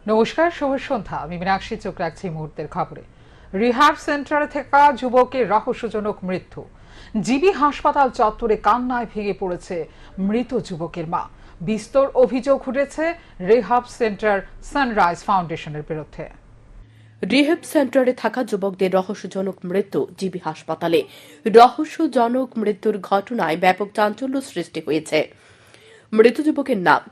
নমস্কার, শুভ সন্ধ্যা। আমি মীনাক্ষী, চোখ রাখছি মুহূর্তের খবরে। রিহ্যাব সেন্টারে থাকা যুবকের রহস্যজনক মৃত্যু। জিবি হাসপাতাল চত্বরে কান্নায় ভেঙে পড়েছে মৃত যুবকের মা। বিস্তর অভিযোগ উঠেছে রিহ্যাব সেন্টার সানরাইজ ফাউন্ডেশনের বিরুদ্ধে। রিহ্যাব সেন্টারে থাকা যুবকদের রহস্যজনক মৃত্যু জিবি হাসপাতালে। রহস্যজনক মৃত্যুর ঘটনায় ব্যাপক চাঞ্চল্য সৃষ্টি হয়েছে। মৃত যুবকের নাম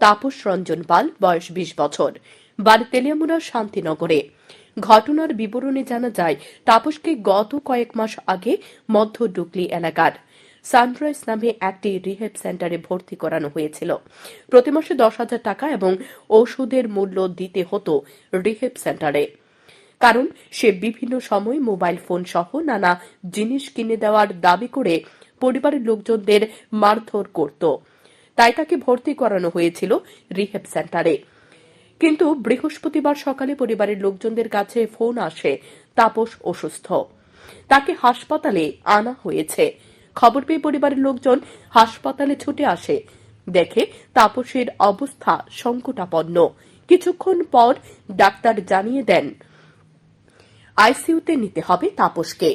তাপস রঞ্জন পাল, বয়স ২০ বছর, বাড়ি তেলিয়ামুড়ার শান্তিনগরে। ঘটনার বিবরণে জানা যায়, তাপসকে গত কয়েক মাস আগে মধ্য ডুকলি এলাকার সানরাইজ নামে একটি রিহ্যাব সেন্টারে ভর্তি করানো হয়েছিল। প্রতি মাসে ১০,০০০ টাকা এবং ওষুধের মূল্য দিতে হতো রিহ্যাব সেন্টারে। কারণ সে বিভিন্ন সময় মোবাইল ফোন সহ নানা জিনিস কিনে দেওয়ার দাবি করে পরিবারের লোকজনদের মারধর করত। তাই তাকে ভর্তি করানো হয়েছিল রিহ্যাব সেন্টারে। কিন্তু বৃহস্পতিবার সকালে পরিবারের লোকজনদের কাছে ফোন আসে তাপস অসুস্থ, তাকে হাসপাতালে আনা হয়েছে। খবর পেয়ে পরিবারের লোকজন হাসপাতালে ছুটে আসে, দেখে তাপসের অবস্থা সংকটাপন্ন। কিছুক্ষণ পর ডাক্তার জানিয়ে দেন আইসিইউতে নিতে হবে তাপসকে।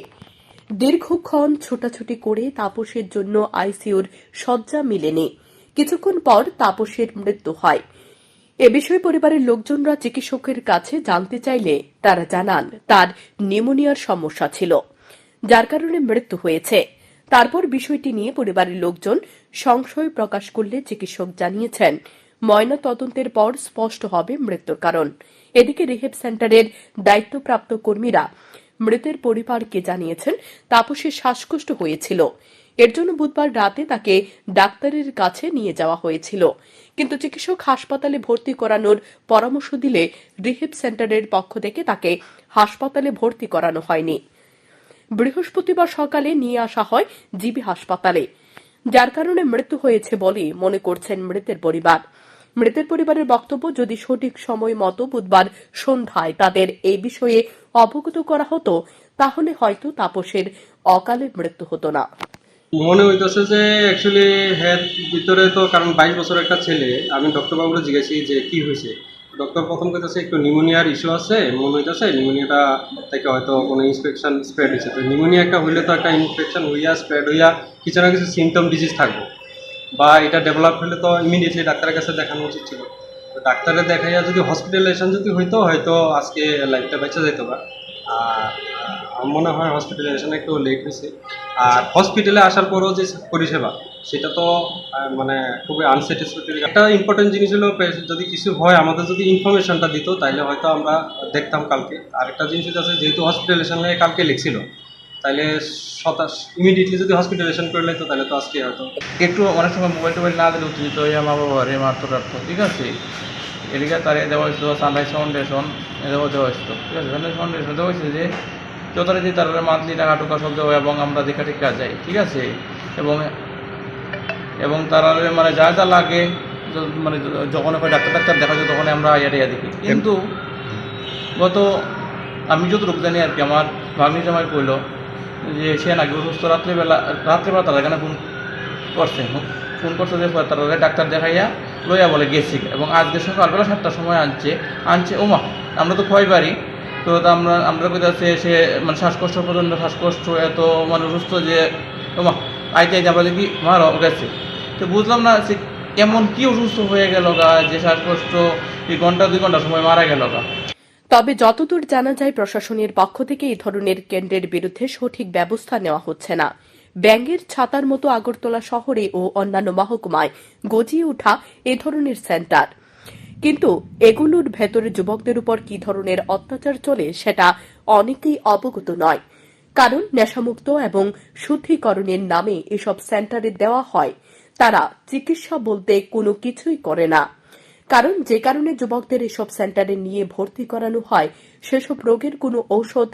দীর্ঘক্ষণ ছোটাছুটি করে তাপসের জন্য আইসিইউর শয্যা মিলেনি। কিছুক্ষণ পর তাপসের মৃত্যু হয়। এ বিষয়ে পরিবারের লোকজনরা চিকিৎসকের কাছে জানতে চাইলে তারা জানান তার নিউমোনিয়ার সমস্যা ছিল, যার কারণে মৃত্যু হয়েছে। তারপর বিষয়টি নিয়ে পরিবারের লোকজন সংশয় প্রকাশ করলে চিকিৎসক জানিয়েছেন ময়না তদন্তের পর স্পষ্ট হবে মৃত্যুর কারণ। এদিকে রিহ্যাব সেন্টারের দায়িত্বপ্রাপ্ত কর্মীরা মৃতের পরিবারকে জানিয়েছেন তাপসের শ্বাসকষ্ট হয়েছিল। এর জন্য বুধবার রাতে তাকে ডাক্তারের কাছে নিয়ে যাওয়া হয়েছিল, কিন্তু চিকিৎসক হাসপাতালে ভর্তি করানোর পরামর্শ দিলে রিহ্যাব সেন্টারের পক্ষ থেকে তাকে হাসপাতালে ভর্তি করানো হয়নি। বৃহস্পতিবার সকালে নিয়ে আসা হয় জিবি হাসপাতালে, যার কারণে মৃত্যু হয়েছে বলে মনে করছেন মৃতের পরিবার। মৃতের পরিবারের বক্তব্য, যদি সঠিক সময় মতো বুধবার সন্ধ্যায় তাদের এই বিষয়ে অবগত করা হতো, তাহলে হয়তো তাপসের অকালে মৃত্যু হতো না। মনে হইতেছে যে অ্যাকচুয়ালি হেড ভিতরে তো, কারণ 22 বছর একটা ছেলে। আমি ডক্টর বাবুকে জিজ্ঞাসি যে কি হয়েছে। ডক্টর প্রথম কইতেছে একটু নিউমোনিয়ার ইস্যু আছে, মনে হইতেছে নিউমোনিয়াটা থেকে হয়তো কোনো ইনফেকশন স্প্রেড হয়েছে। তো নিউমোনিয়া একটা হইলে তো একটা ইনফেকশন হইয়া স্প্রেড হইয়া কিছু না কিছু সিমটম ডিজিজ থাকবে, বা এটা ডেভেলপ হলে তো ইমিডিয়েটলি ডাক্তারের কাছে দেখানো উচিত ছিল। তো ডাক্তারে দেখাইয়া যদি হসপিটালাইজেশন যদি হইতো, হয়তো আজকে লাইফটা বেঁচে যেত বা। আর আমার মনে হয় হসপিটালাইজেশন একটু লেট হয়েছে। আর হসপিটালে আসার পরও যে পরিষেবা, সেটা তো মানে খুবই আনস্যাটিসফ্যাক্টরি। একটা ইম্পর্টেন্ট জিনিস হলো, যদি কিছু হয় আমাদের যদি ইনফরমেশনটা দিত, তাহলে হয়তো আমরা দেখতাম কালকে। আরেকটা জিনিস আছে, যেহেতু হসপিটালাইজেশনে কালকে লিখছিল, তাহলে ইমিডিয়েটলি যদি হসপিটালাইজেশন করে নিত, তাহলে তো আজকে হয়তো। একটু অনেক সময় মোবাইল টোবাইল না দিলে উত্তেজিত হয়ে মা বাবা রে মারতো টারতো, ঠিক আছে। এদিকে তার দেওয়া হয়েছিল সানরাইজ ফাউন্ডেশন, দেওয়া হয়েছিল, ঠিক আছে। সানরাইজ ফাউন্ডেশন দেওয়া হয়েছে যে যথারীতি তারা মান্থলি টাকা টুকা সব দেওয়া, এবং আমরা দেখা টেকা যাই, ঠিক আছে। এবং এবং তারা মানে যা যা লাগে, মানে যখন ডাক্তার দেখা যায় তখন আমরা ইয়া দেখি। কিন্তু গত আমি যতটুকু জানি আর কি, আমার ভাগ্নি জামাই কইল যে সে নাকি অসুস্থ। রাত্রেবেলা তারা এখানে ফোন করছে যে তারা ডাক্তার দেখাইয়া লইয়া বলে গেছি, এবং আজকে সকালবেলা 7টার সময় আনছে ওমা, আমরা তো ভয় পারি। তো আমরা কোথাও সে মানে শ্বাসকষ্ট, প্রচণ্ড শ্বাসকষ্ট, এত মানে অসুস্থ যে ওমা আইতে আমরা দেখি মারা গেছে। তো বুঝলাম না সে এমন কি অসুস্থ হয়ে গেল গা, যে শ্বাসকষ্ট 1-2 ঘন্টা সময় মারা গেল গা। তবে যতদূর জানা যায়, প্রশাসনের পক্ষ থেকে এই ধরনের কেন্দ্রের বিরুদ্ধে সঠিক ব্যবস্থা নেওয়া হচ্ছে না। ব্যাঙের ছাতার মতো আগরতলা শহরে ও অন্যান্য মহকুমায় গজিয়ে ওঠা এ ধরনের সেন্টার, কিন্তু এগুলোর ভেতরে যুবকদের উপর কি ধরনের অত্যাচার চলে সেটা অনেকেই অবগত নয়। কারণ নেশামুক্ত এবং শুদ্ধিকরণের নামে এসব সেন্টারে দেওয়া হয়, তারা চিকিৎসা বলতে কোনো কিছুই করে না। কারণ যে কারণে যুবকদের এসব সেন্টারে নিয়ে ভর্তি করানো হয়, সেসব রোগের কোনো ঔষধ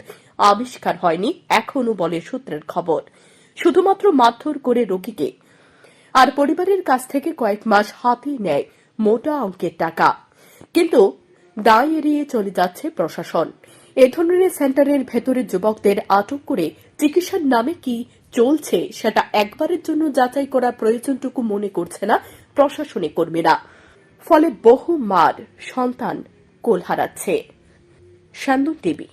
আবিষ্কার হয়নি এখনো, বলে সূত্রের খবর। শুধুমাত্র মারধর করে রোগীকে আর পরিবারের কাছ থেকে কয়েক মাস হাতে নেয় মোটা অঙ্কের টাকা। কিন্তু দায় এড়িয়ে চলে যাচ্ছে প্রশাসন। এ ধরনের সেন্টারের ভেতরে যুবকদের আটক করে চিকিৎসার নামে কি চলছে সেটা একবারের জন্য যাচাই করার প্রয়োজনটুকু মনে করছে না প্রশাসনিক কর্মীরা। ফলে বহু মার, সন্তান কোল হারাচ্ছে। শান্তন টিভি।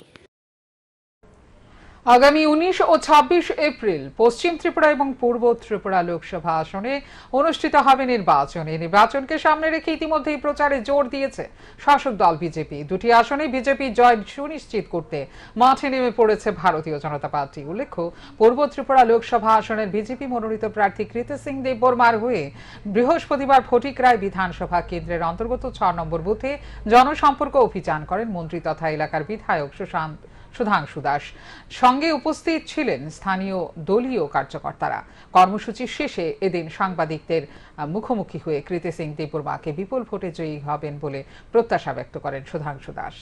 আগামী 19 ও 26 এপ্রিল পশ্চিম ত্রিপুরা এবং পূর্ব ত্রিপুরা লোকসভা আসনে অনুষ্ঠিত হবে নির্বাচন। এই নির্বাচনকে সামনে রেখে ইতিমধ্যেই প্রচারে জোর দিয়েছে শাসক দল বিজেপি। দুটি আসনে বিজেপি জয় সুনিশ্চিত করতে মাঠে নেমে পড়েছে ভারতীয় জনতা পার্টি। উল্লেখ্য, পূর্ব ত্রিপুরা লোকসভা আসনের বিজেপি মনোনীত প্রার্থী কৃতি সিং দেববর্মার হয়ে বৃহস্পতিবার ফটিকরায় বিধানসভা কেন্দ্রের অন্তর্গত 6 নম্বর বুথে জনসম্পর্ক অভিযান করেন মন্ত্রী তথা এলাকার বিধায়ক সুধাংশু দাস। সঙ্গে উপস্থিত ছিলেন স্থানীয় দলীয় কার্যকর্তারা। কর্মসূচি শেষে এদিন সাংবাদিকদের মুখোমুখি হয়ে কৃতি সিং দেববর্মাকে বিপুল ভোটে জয়ী হবেন বলে প্রত্যাশা ব্যক্ত করেন সুধাংশু দাস।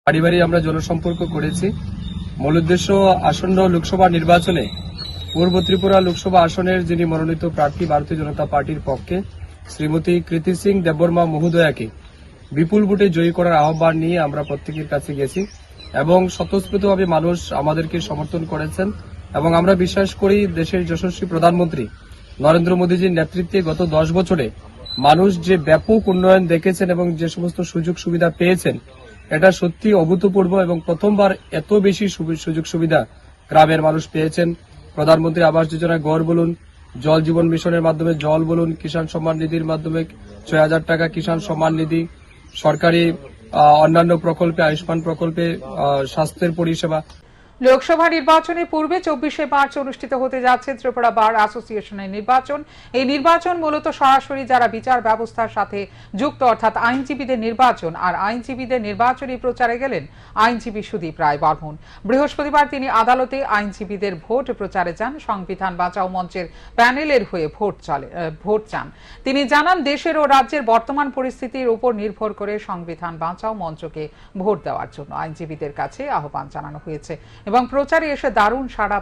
বাড়ি বাড়ি আমরা জনসম্পর্ক করেছি। মূল উদ্দেশ্য আসন্ন লোকসভা নির্বাচনে পূর্ব ত্রিপুরা লোকসভা আসনের যিনি মনোনীত প্রার্থী ভারতীয় জনতা পার্টির পক্ষে শ্রীমতী কৃতি সিং দেববর্মা মহোদয়াকে বিপুল ভোটে জয়ী করার আহ্বান নিয়ে আমরা প্রত্যেকের কাছে গেছি এবং স্বতঃস্ফূর্তভাবে মানুষ আমাদেরকে সমর্থন করেছেন এবং আমরা বিশ্বাস করি দেশের যশস্বী প্রধানমন্ত্রী নরেন্দ্র মোদীজির নেতৃত্বে গত 10 বছরে মানুষ যে ব্যাপক উন্নয়ন দেখেছেন এবং যে সমস্ত সুযোগ সুবিধা পেয়েছেন এটা সত্যি অভূতপূর্ব এবং প্রথমবার এত বেশি সুযোগ সুবিধা গ্রামের মানুষ পেয়েছেন। প্রধানমন্ত্রী আবাস যোজনা ঘর বলুন, জল জীবন মিশনের মাধ্যমে জল বলুন, কিষাণ সম্মান নিধির মাধ্যমে 6,000 টাকা কিষাণ সম্মান নিধি, সরকারি অন্যান্য প্রকল্পে, আয়ুষ্মান প্রকল্পে স্বাস্থ্যের পরিষেবা। লোকসভা নির্বাচনের পূর্বে 24শে মার্চ অনুষ্ঠিত হতে যাচ্ছে ত্রিপুরা বার অ্যাসোসিয়েশনের নির্বাচন। এই নির্বাচন মূলত সরাসরি যারা বিচার ব্যবস্থার সাথে যুক্ত অর্থাৎ আইনজীবীদের নির্বাচন। আর আইনজীবীদের নির্বাচনী প্রচারে গেলেন আইনজীবী সুদীপ রায় বর্মন। বৃহস্পতিবার তিনি আদালতে আইনজীবীদের ভোট প্রচারে যান। সংবিধান বাঁচাও মঞ্চের প্যানেলের হয়ে ভোট চান। তিনি জানান, দেশের ও রাজ্যের বর্তমান পরিস্থিতির উপর নির্ভর করে সংবিধান বাঁচাও মঞ্চকে ভোট দেওয়ার জন্য আইনজীবীদের কাছে আহ্বান জানানো হয়েছে এবং প্রচারে এসে দারুণ সাড়া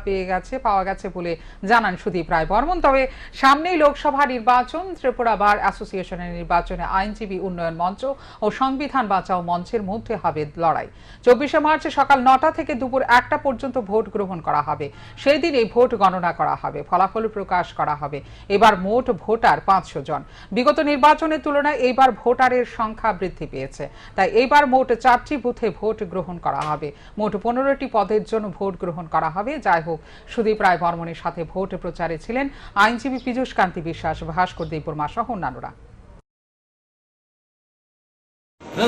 পাওয়া গেছে বলে জানান সুদীপ রায় বর্মন। তবে সামনেই লোকসভা নির্বাচন, ত্রিপুরা বার অ্যাসোসিয়েশনের নির্বাচনে আইনজীবী উন্নয়ন মঞ্চ ও সংবিধান বাঁচাও মঞ্চের মধ্যে হবে লড়াই। 24শে মার্চ সকাল 9টা থেকে দুপুর 1টা পর্যন্ত ভোট গ্রহণ করা হবে। সেই দিন এই ভোট গণনা করা হবে, ফলাফল প্রকাশ করা হবে। এবার মোট ভোটার 500 জন। বিগত নির্বাচনের তুলনায় এইবার ভোটারের সংখ্যা বৃদ্ধি পেয়েছে, তাই এইবার মোট 4টি বুথে ভোট গ্রহণ করা হবে। মোট 15টি পদের জন্য ভোট গ্রহণ করা হবে। যাই হোক, সুদীপ রায় বর্মনের সাথে ভোট প্রচারে ছিলেন আইনজীবী পীযূষ কান্তি বিশ্বাস, ভাস্কর দেববর্মা সহ অন্যান্যরা।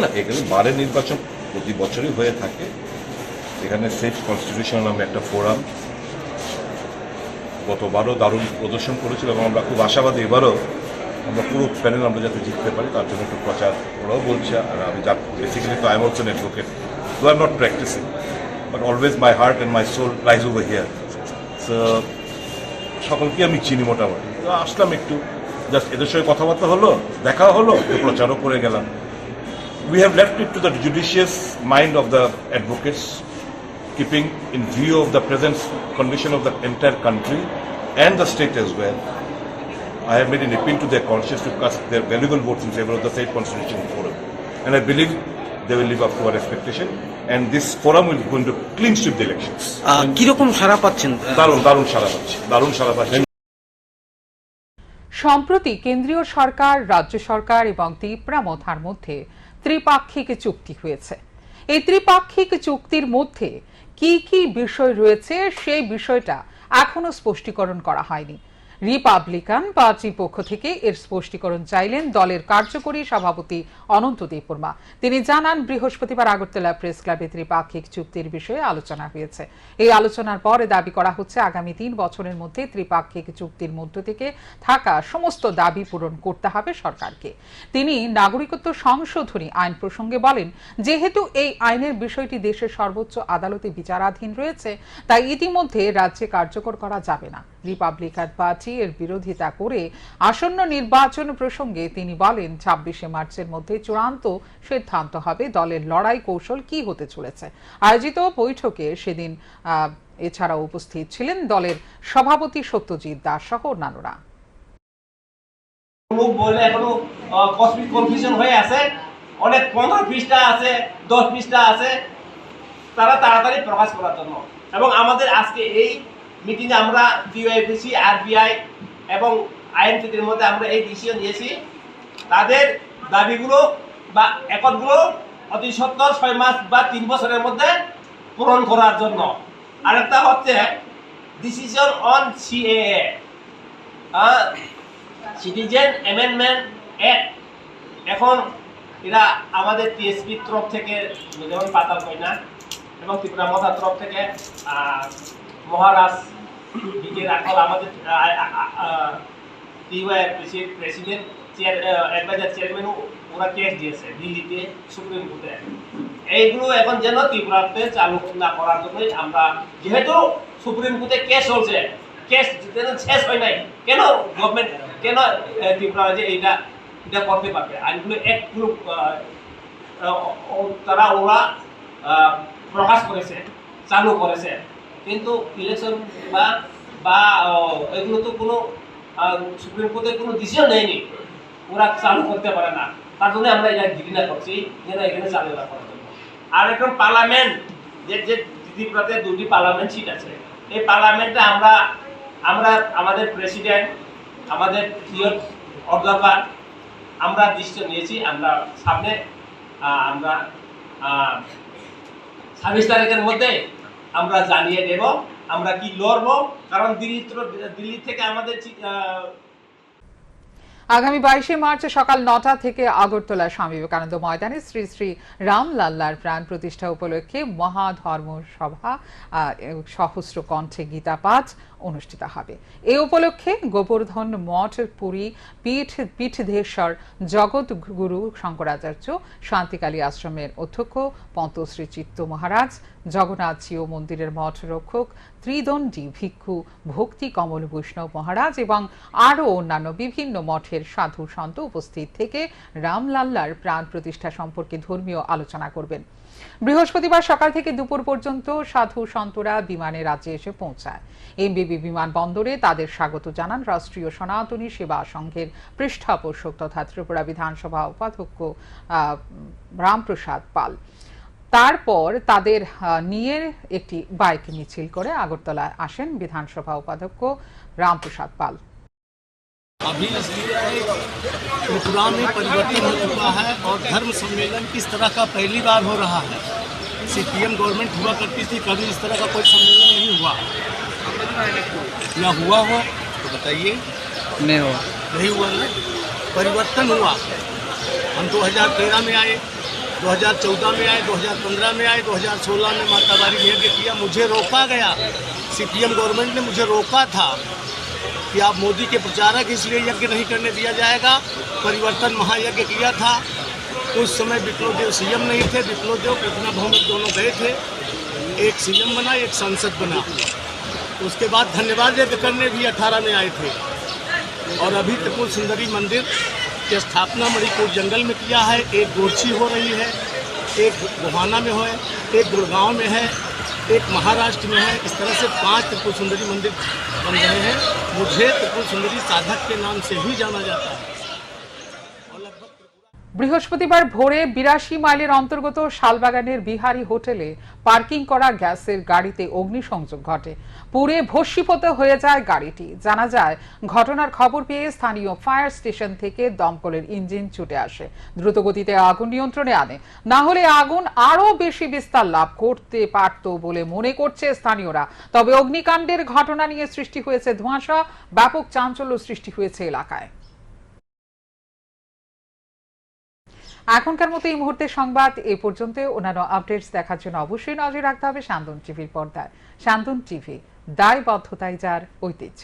না, এখানে বারের নির্বাচন প্রতি বছরই হয়ে থাকে। এখানে সেফ কনস্টিটিউশন নামে একটা ফোরাম গতবারও দারুণ প্রদর্শন করেছিল এবং আমরা খুব আশাবাদী এবারও আমরা পুরো প্যানেল আমরা যাতে জিততে পারি তার জন্য একটু প্রচার ওরাও বলছে। আর আমি বেসিক্যালি তো I am also an advocate, though I am not practising, but always my heart and my soul lies over here. So সকলকে আমি চিনি মোটামুটি, তো আসলাম একটু জাস্ট এদের সঙ্গে কথাবার্তা হলো, দেখা হলো, একটু প্রচারও করে গেলাম। We have left it to the judicious mind of the advocates, keeping in view of the present condition of the entire country and the state as well. I have made an appeal to their conscience to cast their valuable votes in favor of the State Constitution Forum, and I believe they will live up to our expectation, and this forum will going to clean sweep the elections. কিরকম সাড়া পাচ্ছেন? দারুণ সাড়া পাচ্ছি। সম্প্রতি কেন্দ্রীয় সরকার, রাজ্য সরকার এবং ত্রিপুরা মথার মধ্যে ত্রিপাক্ষিক চুক্তি হয়েছে। এই ত্রিপাক্ষিক চুক্তির মধ্যে কি কি বিষয় রয়েছে সেই বিষয়টা এখনো স্পষ্টীকরণ করা হয়নি। রিপাবলিকান পার্টির পক্ষ থেকে এর স্পষ্টীকরণ চাইলেন দলের কার্যকরী সভাপতি অনন্ত দেববর্মা। তিনি জানান, বৃহস্পতিবার আগরতলা প্রেস ক্লাবে ত্রিপাক্ষিক চুক্তির বিষয়ে আলোচনা হয়েছে। এই আলোচনার পরে দাবি করা হচ্ছে আগামী 3 বছরের মধ্যে ত্রিপাক্ষিক চুক্তির মধ্য থেকে থাকা সমস্ত দাবি পূরণ করতে হবে সরকারকে। তিনি নাগরিকত্ব সংশোধনী আইন প্রসঙ্গে বলেন, যেহেতু এই আইনের বিষয়টি দেশের সর্বোচ্চ আদালতে বিচারাধীন রয়েছে, তাই ইতিমধ্যে রাজ্যে কার্যকর করা যাবে না। রিপাবলিকান পার্টি এর বিরোধিতা করে আসন্ন নির্বাচন প্রসঙ্গে তিনি বলেন, 26শে মার্চের মধ্যে চূড়ান্ত সিদ্ধান্ত হবে দলের লড়াই কৌশল কি হতে চলেছে। আয়োজিত বৈঠকে সেদিন এছাড়াও উপস্থিত ছিলেন দলের সভাপতি সত্যজিৎ দাস সহ অন্যান্যরা। বলে এখনো কসমিক কনফিউশন হয়ে আছে, অনেক 15 পৃষ্ঠা আছে, 10 পৃষ্ঠা আছে, তারা তাড়াতাড়ি প্রকাশ করার জন্য। এবং আমাদের আজকে এই মিটিংয়ে আমরা টিওআইপিসি, আরবিআই এবং আইএনটির মধ্যে আমরা এই ডিসিশন নিয়েছি, তাদের দাবিগুলো বা একটগুলো অতি সত্তর 6 মাস বা 3 বছরের মধ্যে পূরণ করার জন্য। আরেকটা হচ্ছে decision on CAA, citizen amendment act. এখন এরা আমাদের টিএসপির তরফ থেকে যেমন পাতাল কইনা এবং ত্রিপুরা মথার তরফ থেকে মহারাজ ডিজে রাখল আমাদের প্রেসিডেন্ট অ্যাডভাইজার চেয়ারম্যানও ওরা কেস দিয়েছে দিল্লিতে সুপ্রিম কোর্টে। এইগুলো এখন যেন ত্রিপুরাতে চালু না করার জন্যই আমরা, যেহেতু সুপ্রিম কোর্টে কেস চলছে, কেস শেষ হয় নাই, কেন গভর্নমেন্ট কেন ত্রিপুরা যে এটা করতে পারবে? আইনগুলো একগুলো ওরা প্রকাশ করেছে, চালু করেছে, কিন্তু ইলেকশন বা এগুলো তো কোনো সুপ্রিম কোর্টে কোনো ডিসিশন নেয়নি, ওরা চালু করতে পারে না। তার জন্য আমরা এটা ঘৃণা করছি যেন এখানে চালু রাখার জন্য। আর এখন পার্লামেন্ট, যে ত্রিপুরাতে 2টি পার্লামেন্ট সিট আছে, এই পার্লামেন্টে আমরা আমাদের প্রেসিডেন্ট, আমাদের প্রিয় অবজারভার আমরা দৃষ্টি নিয়েছি। আমরা সামনে আমরা 26 তারিখের মধ্যে আমরা জানিয়ে দেব আমরা কি লড়বো, কারণ দিল্লি থেকে আমাদের আগামী 22শে মার্চ সকাল 9টা থেকে আগরতলা স্বামী বিবেকানন্দ ময়দানে শ্রী শ্রী রামলাল্লার প্রাণ প্রতিষ্ঠা উপলক্ষে মহাধর্ম সভা সহস্র কণ্ঠে গীতা পাঠ অনুষ্ঠিত হবে। এই উপলক্ষে গোবর্ধন মঠ পুরী পীঠধেশ্বর জগৎগুরু শঙ্করাচার্য শান্তিকালী আশ্রমের অধ্যক্ষ পন্তশ্রী চিত্ত মহারাজ, জগন্নাথ জিউ মন্দিরের মঠ রক্ষক ত্রিদণ্ডী ভিক্ষু ভক্তি কমল বৈষ্ণব মহারাজ এবং আরও অন্যান্য বিভিন্ন মঠের সাধু সন্ত উপস্থিত থেকে রামলাল্লার প্রাণ প্রতিষ্ঠা সম্পর্কে ধর্মীয় আলোচনা করবেন। বৃহস্পতিবার সকাল থেকে দুপুর পর্যন্ত সাধু সন্তরা বিমানে রাজ্যে এসে পৌঁছায়। এমবিবি বিমানবন্দরে তাদের স্বাগত জানান রাষ্ট্রীয় সনাতনী সেবা সংঘের পৃষ্ঠপোষক তথা ত্রিপুরা বিধানসভা উপাধ্যক্ষ রামপ্রসাদ পাল। তারপর তাদের নিয়ে একটি বাইক মিছিল করে আগরতলায় আসেন বিধানসভা উপাধ্যক্ষ রামপ্রসাদ পাল। अभी त्रिपुरा में परिवर्तन हो चुका है और धर्म सम्मेलन इस तरह का पहली बार हो रहा है। सीपीएम गवर्नमेंट हुआ करती थी, कभी इस तरह का कोई सम्मेलन नहीं हुआ। या हुआ हो तो बताइए। नहीं हुआ, नहीं हुआ ना, परिवर्तन हुआ। हम 2013 में आए, 2014 में आए, 2015 में आए, 2016 में माता बारी यज्ञ किया। मुझे रोका गया, सीपीएम गवर्नमेंट ने मुझे रोका था कि आप मोदी के प्रचारक इसलिए यज्ञ नहीं करने दिया जाएगा। परिवर्तन महायज्ञ किया था, उस समय विप्लव देव सीएम नहीं थे, विप्लव देव प्रतिमा बहुमत दोनों गए थे, एक सीएम बना, एक सांसद बना। उसके बाद धन्यवाद यज्ञ करने भी 18 में आए थे। और अभी त्रिपुर सुंदरी मंदिर की स्थापना मणिपुर जंगल में किया है। एक गोरछी हो रही है, एक गोहाना में है, एक गुड़गांव में है, एक महाराष्ट्र में है। इस तरह से 5 त्रिपुर सुंदरी मंदिर बन रहे हैं। मुझे त्रिपुर सुंदरी साधक के नाम से ही जाना जाता है। বৃহস্পতিবার ভোরে 82 মাইলের অন্তর্গত শালবাগানের বিহারি হোটেলে পার্কিং করা গ্যাসের গাড়িতে অগ্নিসংযোগ ঘটে। পুড়ে ভস্মীভূত হয়ে যায় গাড়িটি। জানা যায় ঘটনার খবর পেয়ে স্থানীয় ফায়ার স্টেশন থেকে দমকলের ইঞ্জিন ছুটে আসে, দ্রুতগতিতে আগুন নিয়ন্ত্রণে আনে। না হলে আগুন আরও বেশি বিস্তার লাভ করতে পারত বলে মনে করছে স্থানীয়রা। তবে অগ্নিকাণ্ডের ঘটনা নিয়ে সৃষ্টি হয়েছে ধোঁয়াশা, ব্যাপক চাঞ্চল্য সৃষ্টি হয়েছে এলাকায়। এখনকার মতো এই মুহূর্তে সংবাদ এ পর্যন্ত। অন্যান্য আপডেটস দেখার জন্য অবশ্যই নজর রাখতে হবে শান্তন টিভির পর্দায়। শান্তন টিভি, দায়বদ্ধতাই যার ঐতিহ্য।